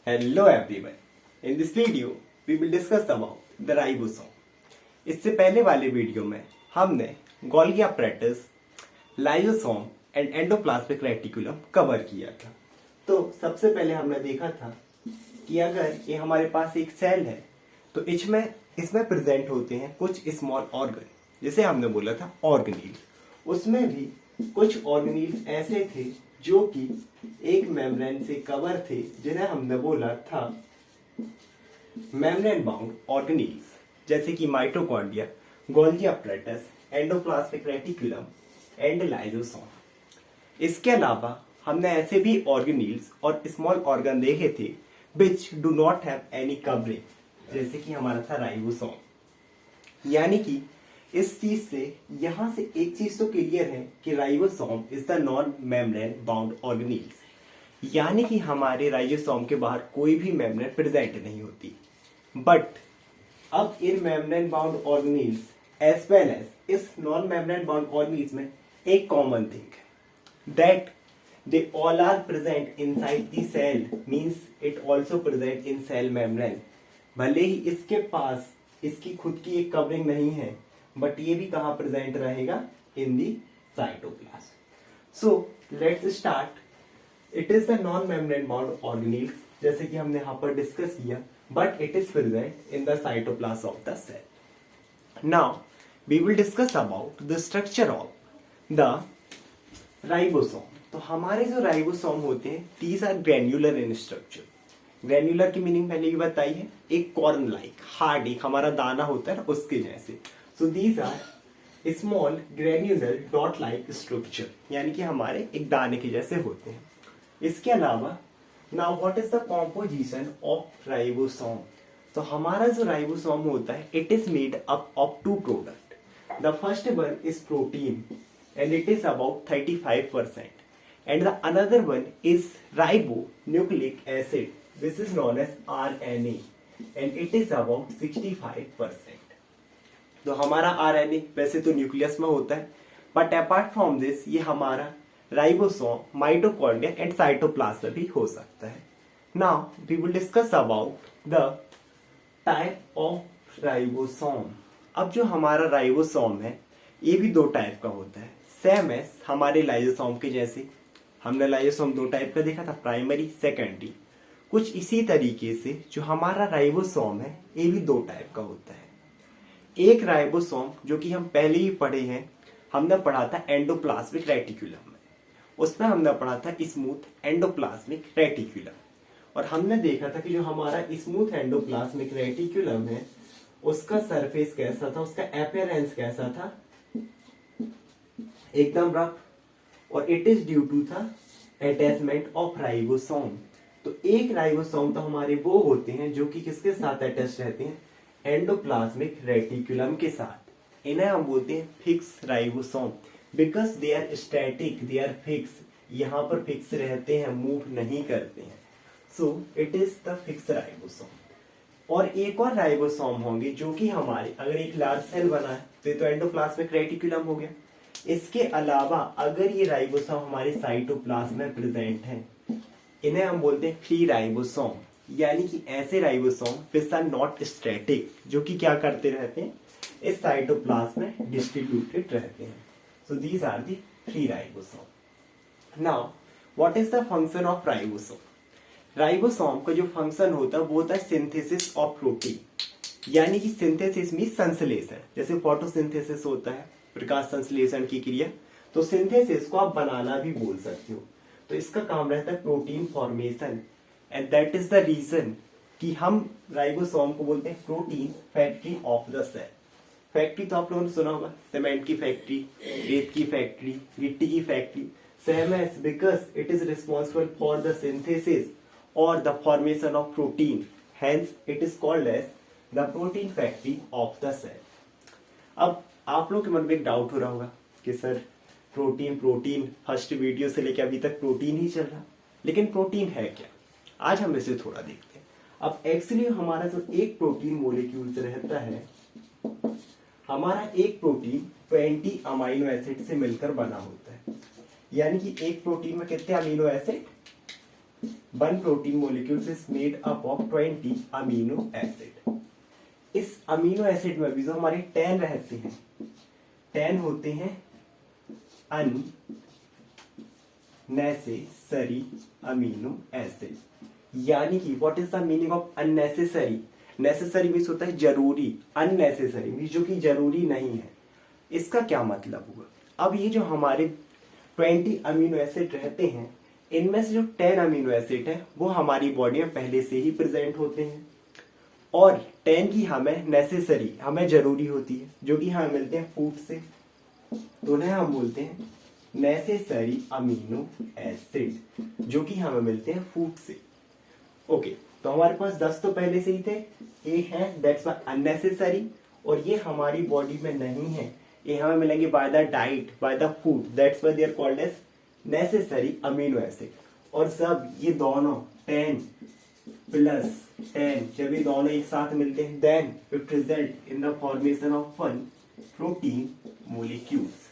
Hello everyone. In this video, we will discuss about the ribosome. इससे पहले वाले video में हमने Golgi apparatus, lysosome and endoplasmic reticulum cover किया था। तो सबसे पहले हमने देखा था कि अगर ये हमारे पास एक सेल है तो इसमें प्रेजेंट होते हैं कुछ स्मॉल ऑर्गन, जिसे हमने बोला था ऑर्गेनील्स। उसमें भी कुछ ऑर्गेनील्स ऐसे थे जो कि एक मेम्ब्रेन से कवर थे, जिन्हें हमने बोला था मेम्ब्रेन बाउंड ऑर्गेनील्स, जैसे कि mitochondria, Golgi apparatus, endoplasmic reticulum and lysosome. इसके अलावा हमने ऐसे भी ऑर्गेनील्स और स्मॉल ऑर्गन देखे थे which do not have any covering, जैसे कि हमारा था राइबोसोम। यानी कि इस चीज से यहां से एक चीज तो क्लियर है कि ribosome is the non membrane bound organelles, यानी कि हमारे राइबोसोम के बाहर कोई भी मेम्ब्रेन प्रेजेंट नहीं होती। बट अब in membrane bound organelles as well as इस नॉन मेम्ब्रेन बाउंड ऑर्गेनील्स में एक common thing that they all are present inside the cell, means it also present in cell membrane. भले ही इसके पास इसकी खुद की एक कवरिंग नहीं है, बट ये भी कहां प्रेजेंट रहेगा? In the cytoplasm. So let's start. It is the non membrane bound organelles, जैसे कि हमने यहां पर डिस्कस किया, but it is present in the cytoplasm of the cell. Now we will discuss about the structure of the ribosome. तो हमारे जो ribosome होते हैं, these are granular in structure. Granular की मीनिंग पहले भी बताई है, एक कॉर्न लाइक, हार्ड, एक हमारा दाना होता है ना, उसके जैसे। So these are small granular dot like structure, यानी कि हमारे एक दाने के जैसे होते हैं। इसके अलावा now what is the composition of ribosome? तो हमारा जो राइबोसोम होता है, it is made up of two product. The first one is protein and it is about 35%, and the another one is ribonucleic acid, which is known as RNA, and it is about 65%. तो हमारा RNA वैसे तो nucleus में होता है, but apart from this ये हमारा ribosome mitochondria and cytoplasm भी हो सकता है। Now we will discuss about the type of ribosome. अब जो हमारा राइबोसोम है ये भी दो टाइप का होता है, सेम एज हमारे लाइसोसोम के जैसे। हमने लाइसोसोम दो टाइप का देखा था, प्राइमरी, सेकेंडरी। कुछ इसी तरीके से जो हमारा राइबोसोम है ये भी दो टाइप का होता है। एक राइबोसोम जो कि हम पहले ही पढ़े हैं, हमने पढ़ा था एंडोप्लाज्मिक रेटिकुलम में। उसमें हमने पढ़ा था स्मूथ एंडोप्लाज्मिक रेटिकुलम, और हमने देखा था कि जो हमारा स्मूथ एंडोप्लाज्मिक रेटिकुलम है उसका सरफेस कैसा था, उसका अपीयरेंस कैसा था, एकदम रफ, और इट इज ड्यू टू था अटैचमेंट ऑफ राइबोसोम। तो एक राइबोसोम तो हमारे वो होते हैं जो कि किसके साथ अटैच रहते हैं? एंडोप्लाज्मिक रेटिकुलम के साथ। इन्हें हम बोलते हैं fix ribosome, because they are static, they are fix, यहाँ पर फिक्स रहते हैं, मूव नहीं करते हैं। So it is the fix ribosome. और एक और राइबोसोम होंगे जो कि हमारे, अगर एक लार्ज सेल बना है तो ये तो एंडोप्लाज्मिक रेटिकुलम हो गया। इसके अलावा अगर ये राइबोसोम हमारे साइटोप्लाज्म में प्रेजेंट है, इन्हें हम बोलते हैं फ्री राइबोसोम, यानी कि ऐसे ribosome which are not static, जो कि क्या करते रहते हैं? इस साइटोप्लाज्म में डिस्ट्रीब्यूटेड रहते हैं। So these are the free ribosome. Now what is the function of ribosome? Ribosome का जो फंक्शन होता है वो होता है सिंथेसिस ऑफ प्रोटीन, यानी कि सिंथेसिस मीन संश्लेषण। जैसे फोटोसिंथेसिस होता है, प्रकाश संश्लेषण की क्रिया, तो सिंथेसिस को आप बनाना भी बोल सकते हो। तो इसका काम रहता है protein formation, and that is the reason कि हम राइबोसोम को बोलते हैं protein factory of the cell. Factory तो आप लोगों ने सुना होगा, सीमेंट की फैक्ट्री, रेत की फैक्ट्री, गिट्टी की factory. Same as because it is responsible for the synthesis और the formation of protein, hence it is called as the protein factory of the cell. अब आप लोग के मन में एक डाउट हो रहा होगा कि सर प्रोटीन फर्स्ट वीडियो से लेकर अभी तक प्रोटीन ही चल रहा, लेकिन प्रोटीन है क्या? आज हम इसे थोड़ा देखते हैं। अब एक्चुअली हमारा जो एक प्रोटीन मोलिक्यूल से रहता है, हमारा एक प्रोटीन 20 अमीनो एसिड से मिलकर बना होता है। यानी कि एक प्रोटीन में कितने amino acid? One protein molecules is made up of 20 amino acid. इस अमीनो एसिड में भी जो हमारे 10 रहते हैं, 10 होते हैं अननेसेसरी अमीनो एसिड। यानी कि what is the meaning of unnecessary? Necessary means होता है जरूरी, अननेसेसरी मीन्स जो कि जरूरी नहीं है। इसका क्या मतलब हुआ? अब ये जो हमारे 20 अमीनो एसिड रहते हैं, इनमें से जो 10 अमीनो एसिड है वो हमारी बॉडी में पहले से ही प्रेजेंट होते हैं, और 10 की हमें नेसेसरी, हमें जरूरी होती है, जो कि हमें मिलते हैं फूड से। तो उन्हें हम बोलते हैं नेसेसरी अमीनो एसिड, जो कि हमें मिलते हैं फूड से। ओके, तो हमारे पास 10 तो पहले से ही थे, ये है दैट्स व्हाई अननेसेसरी, और ये हमारी बॉडी में नहीं है, ये हमें मिलेंगे by the diet, by the food, that's why they are called as necessary amino acid. और सब ये दोनों 10 प्लस 10 जब ये दोनों एक साथ मिलते हैं, then it result in the formation of one protein molecules.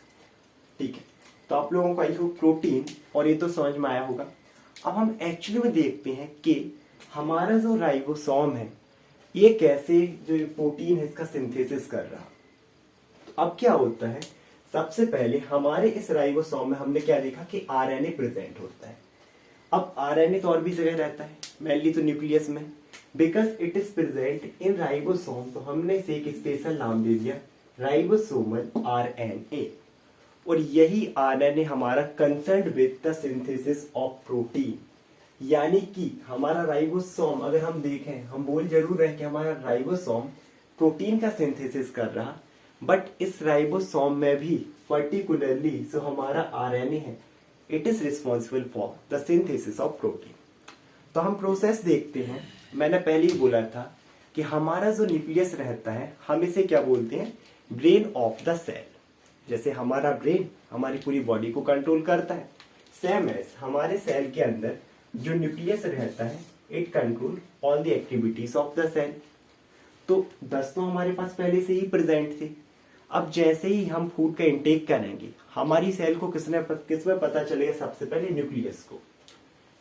ठीक है, तो आप लोगों को आई होप प्रोटीन और ये तो समझ में आया होगा। अब हम एक्चुअली में देखते हैं कि हमारा जो राइबोसोम है ये कैसे जो प्रोटीन है इसका सिंथेसिस कर रहा। तो अब क्या होता है, सबसे पहले हमारे इस राइबोसोम में हमने क्या देखा कि आरएनए प्रेजेंट होता है। अब आरएनए तो और भी जगह रहता है, मेनली तो न्यूक्लियस में, because it is present in ribosome, तो हमने इसे एक स्पेशल नाम दे दिया राइबोसोमल आरएनए। और यही आरएनए हमारा concerned with the synthesis of protein. यानी कि हमारा राइबोसोम अगर हम देखें, हम बोल जरूर रहे कि हमारा राइबोसोम प्रोटीन का सिंथेसिस कर रहा, बट इस राइबोसोम में भी पर्टिकुलरली जो हमारा आरएनए है, it is responsible for the synthesis of protein. तो हम प्रोसेस देखते हैं। मैंने पहले ही बोला था कि हमारा जो न्यूक्लियस रहता है, हम इसे क्या बोलते हैं, ब्रेन ऑफ द सेल। जैसे हमारा ब्रेन हमारी पूरी बॉडी को कंट्रोल करता है, सेम एज हमारे सेल के अंदर जो न्यूक्लियस रहता है, it control all the activities of the cell. तो 10 तो हमारे पास पहले से ही प्रेजेंट थे। अब जैसे ही हम फूड का इंटेक करेंगे, हमारी सेल को किसमें पता चलेगा, सबसे पहले न्यूक्लियस को।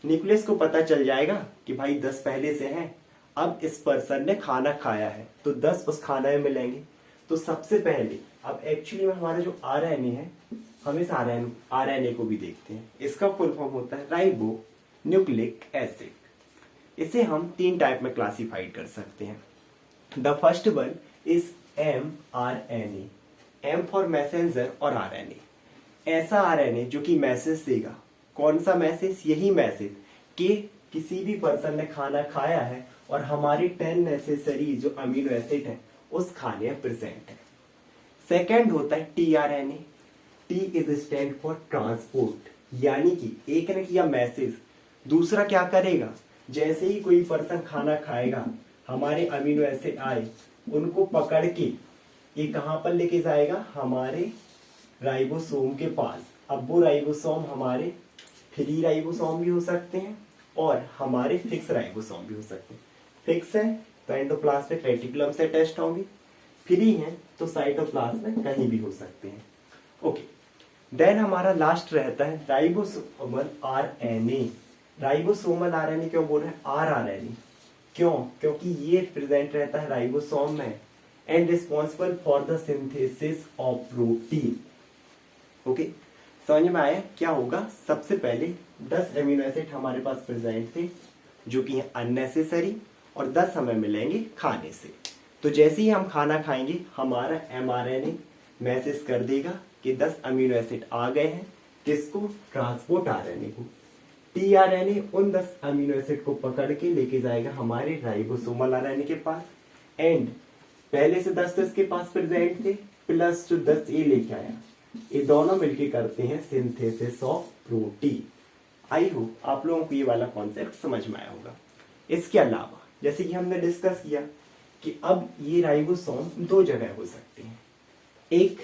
न्यूक्लियस को पता चल जाएगा कि भाई 10 पहले से हैं, अब इस पर्सन ने खाना खाया है, तो 10 उस खाना में मिलेंगे। तो सबसे पहले अब एक्चुअली में हमारा जो आरएनए है, हम इस आरएनए को भी देखते हैं। इसका फुल फॉर्म होता है राइबो न्यूक्लिक एसिड। इसे हम 3 टाइप में क्लासिफाइड कर सकते हैं। The first one is mRNA, M for messenger और आरएनए। ऐसा आरएनए जो कि मैसेज देगा। कौन सा मैसेज? यही मैसेज कि किसी भी पर्सन ने खाना खाया है और हमारी 10 नेसेसरी जो अमीनो एसिड है उस खाने में प्रेजेंट है। सेकेंड होता है tRNA। T is stand for transport, यानी कि एक ने किया मैसेज, दूसरा क्या करेगा, जैसे ही कोई पर्सन खाना खाएगा, हमारे अमीनो एसिड आए, उनको पकड़ के ये कहां पर लेके जाएगा, हमारे राइबोसोम के पास। अब वो राइबोसोम हमारे फ्री राइबोसोम भी हो सकते हैं और हमारे फिक्स राइबोसोम भी हो सकते हैं। फिक्स है तो एंडोप्लाज्मिक रेटिकुलम से अटैच्ड होंगे, फ्री है तो साइटोप्लाज्म में कहीं भी हो सकते हैं। ओके, देन हमारा लास्ट रहता है राइबोसोमल आरएनए। राइबोसोमल आरएनए क्यों बोल रहे हैं, आरएनए क्यों? क्योंकि ये प्रेजेंट रहता है राइबोसोम में and responsible for the synthesis of protein. Okay, समझ में आया क्या होगा? सबसे पहले 10 एमिनो एसिड हमारे पास प्रेजेंट थे जो कि अननेसेसरी, और 10 हमें मिलेंगे खाने से। तो जैसे ही हम खाना खाएंगे, हमारा mRNA मैसेज कर देगा कि 10 अमीनो एसिड आ गए हैं, किसको? ट्रांसपोर्ट आरएनए को। tRNA उन 10 अमीनो एसिड को पकड़ के लेके जाएगा हमारे राइबोसोमल आरएनए के पास, एंड पहले से 10 इसके पास प्रेजेंट थे, प्लस जो 10 ये लेके आया, ये दोनों मिलके करते हैं synthesis of protein. I hope आप लोगों को ये वाला कॉन्सेप्ट समझ में आया होगा। इसके अलावा जैसे कि हमने डिस्कस किया कि अब ये राइबोसोम 2 जगह हो सकते हैं, एक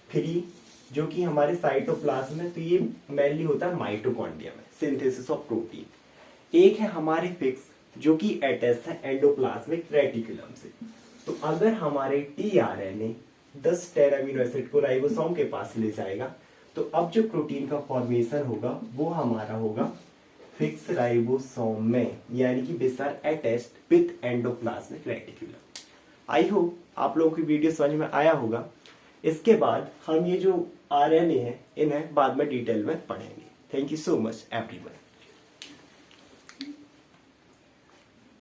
फ्री जो कि हमारे साइटोप्लाज्म में, तो ये मेनली होता है माइटोकॉन्ड्रिया में सिंथेसिस ऑफ प्रोटीन। एक है हमारे फिक्स जो कि अटैच है एंडोप्लाज्मिक रेटिकुलम से। तो अगर हमारे tRNA 10 अमीनो एसिड को राइबोसोम के पास ले जाएगा, तो अब जो प्रोटीन का फॉर्मेशन होगा वो हमारा होगा फिक्स राइबोसोम में, यानी कि which are attached with endoplasmic reticulum. I hope आप लोगों की वीडियो समझ में आया होगा। इसके बाद हम ये जो आरएनए है इन्हें बाद में डिटेल में पढ़ेंगे। Thank you so much everyone.